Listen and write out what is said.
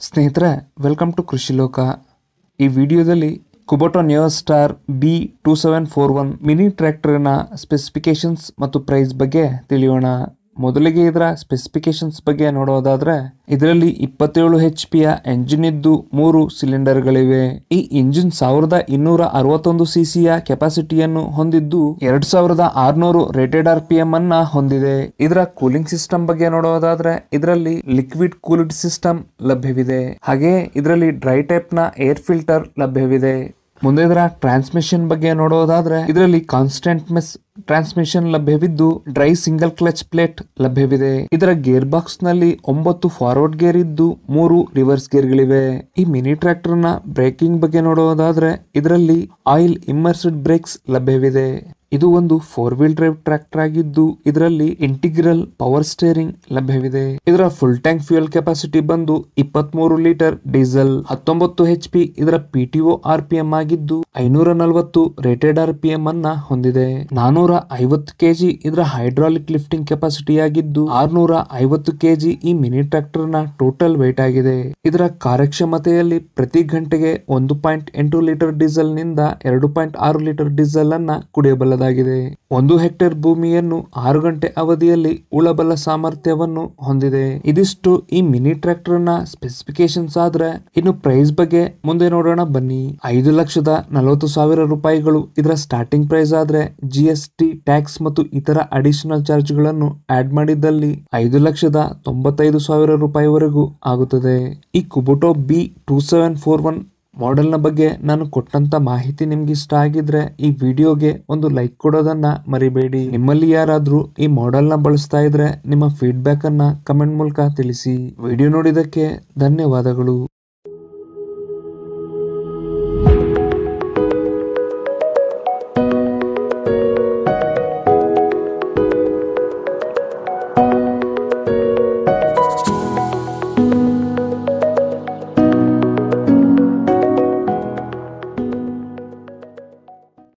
ಸ್ನೇಹಿತರೆ, welcome to ಕೃಷಿ ಲೋಕ. ಈ ವಿಡಿಯೋದಲ್ಲಿ Kubota neo star B2741 mini ಟ್ರ್ಯಾಕ್ಟರ್ನ ಸ್ಪೆಸಿಫಿಕೇಶನ್ಸ್ ಮತ್ತು ಪ್ರೈಸ್ ಬಗ್ಗೆ ತಿಳಿಯೋಣ. ಮೊದಲಿಗೆ ಇದರ ಸ್ಪೆಸಿಫಿಕೇಶನ್ಸ್ ಬಗ್ಗೆ ನೋಡೋದಾದ್ರೆ, ಇದರಲ್ಲಿ 27 HP ಎಂಜಿನ್ ಇದ್ದು 3 ಸಿಲಿಂಡರ್ಗಳಿವೆ. ಈ ಇಂಜಿನ್ 1261 cc ಕೆಪಾಸಿಟಿಯನ್ನು ಹೊಂದಿದ್ದು 2600 ರೇಟೆಡ್ RPM ಅನ್ನ ಹೊಂದಿದೆ. ಇದರ ಕೂಲಿಂಗ್ ಸಿಸ್ಟಮ್ ಬಗ್ಗೆ ನೋಡೋದಾದ್ರೆ, ಇದರಲ್ಲಿ ಲಿಕ್ವಿಡ್ ಕೂಲ್ಡ್ ಸಿಸ್ಟಮ್ ಲಭ್ಯವಿದೆ. ಹಾಗೆ ಇದರಲ್ಲಿ ಡ್ರೈ ಟೈಪ್ ನ ಏರ್ ಫಿಲ್ಟರ್ ಲಭ್ಯವಿದೆ. ಮುಂದೆ ಇದರ ಟ್ರಾನ್ಸ್ಮಿಷನ್ ಬಗ್ಗೆ ನೋಡೋದಾದ್ರೆ, ಇದರಲ್ಲಿ ಕಾನ್ಸ್ಟೆಂಟ್ ಮೆಸ್ ಟ್ರಾನ್ಸ್ಮಿಷನ್ ಲಭ್ಯವಿದ್ದು ಡ್ರೈ ಸಿಂಗಲ್ ಕ್ಲಚ್ ಪ್ಲೇಟ್ ಲಭ್ಯವಿದೆ. ಇದರ ಗೇರ್ ಬಾಕ್ಸ್ ನಲ್ಲಿ 9 ಫಾರ್ವರ್ಡ್ ಗೇರ್ ಇದ್ದು 3 ರಿವರ್ಸ್ ಗೇರ್ ಗಳಿವೆ. ಈ ಮಿನಿ ಟ್ರ್ಯಾಕ್ಟರ್ ನ ಬ್ರೇಕಿಂಗ್ ಬಗ್ಗೆ ನೋಡೋದಾದ್ರೆ, ಇದರಲ್ಲಿ ಆಯಿಲ್ ಇಮ್ಮರ್ಸ್ಡ್ ಬ್ರೇಕ್ಸ್ ಲಭ್ಯವಿದೆ. ಇದು ಒಂದು 4 ವೀಲ್ ಡ್ರೈವ್ ಟ್ರ್ಯಾಕ್ಟರ್ ಆಗಿದ್ದು ಇದರಲ್ಲಿ ಇಂಟಿಗ್ರಲ್ ಪವರ್ ಸ್ಟೇರಿಂಗ್ ಲಭ್ಯವಿದೆ. ಇದರ ಫುಲ್ ಟ್ಯಾಂಕ್ ಫ್ಯೂಯಲ್ ಕೆಪಾಸಿಟಿ ಬಂದು 23 ಲೀಟರ್ ಡೀಸೆಲ್. 19 HP ಇದರ PTO RPM ಆಗಿದ್ದು 540 ರೇಟೆಡ್ RPM ಅನ್ನ ಹೊಂದಿದೆ. 450 kg ಇದರ ಹೈಡ್ರಾಲಿಕ್ ಲಿಫ್ಟಿಂಗ್ ಕೆಪಾಸಿಟಿ ಆಗಿದ್ದು 650 kg ಈ ಮಿನಿ ಟ್ರ್ಯಾಕ್ಟರ್ ನ ಟೋಟಲ್ ವೇಟ್ ಆಗಿದೆ. ಇದರ ಕಾರ್ಯಕ್ಷಮತೆಯಲ್ಲಿ ಪ್ರತಿ ಗಂಟೆಗೆ 1.8 ಲೀಟರ್ ಡೀಸೆಲ್ ನಿಂದ 2.6 ಲೀಟರ್ ಡೀಸೆಲ್ ಅನ್ನ ಕುಡಿಯಬಲ್ಲದು. 1 ಹೆಕ್ಟೇರ್ ಭೂಮಿಯನ್ನು 6 ಗಂಟೆ ಅವಧಿಯಲ್ಲಿ ಉಳಬಲ್ಲ ಸಾಮರ್ಥ್ಯವನ್ನು ಹೊಂದಿದೆ. ಇದಿಷ್ಟು ಈ ಮಿನಿ ಟ್ರ್ಯಾಕ್ಟರ್ ನ ಸ್ಪೆಸಿಫಿಕೇಶನ್ಸ್ ಆದ್ರೆ, ಇನ್ನು ಪ್ರೈಸ್ ಬಗ್ಗೆ ಮುಂದೆ ನೋಡೋಣ ಬನ್ನಿ. 5,40,000 ರೂಪಾಯಿಗಳು ಇದರ ಸ್ಟಾರ್ಟಿಂಗ್ ಪ್ರೈಸ್ ಆದ್ರೆ, GST ಟ್ಯಾಕ್ಸ್ ಮತ್ತು ಇತರ ಅಡಿಷನಲ್ ಚಾರ್ಜ್ ಗಳನ್ನು ಆಡ್ ಮಾಡಿದ್ದಲ್ಲಿ 5,95,000 ರೂಪಾಯಿವರೆಗೂ ಆಗುತ್ತದೆ. ಈ ಕುಬೋಟಾ B2741 ಮಾಡೆಲ್ ನ ಬಗ್ಗೆ ನಾನು ಕೊಟ್ಟಂತ ಮಾಹಿತಿ ನಿಮ್ಗೆ ಇಷ್ಟ ಆಗಿದ್ರೆ ಈ ವಿಡಿಯೋಗೆ ಒಂದು ಲೈಕ್ ಕೊಡೋದನ್ನ ಮರಿಬೇಡಿ. ನಿಮ್ಮಲ್ಲಿ ಯಾರಾದ್ರೂ ಈ ಮಾಡೆಲ್ ನ ಬಳಸ್ತಾ ಇದ್ರೆ ನಿಮ್ಮ ಫೀಡ್ಬ್ಯಾಕ್ ಅನ್ನ ಕಮೆಂಟ್ ಮೂಲಕ ತಿಳಿಸಿ. ವಿಡಿಯೋ ನೋಡಿದಕ್ಕೆ ಧನ್ಯವಾದಗಳು.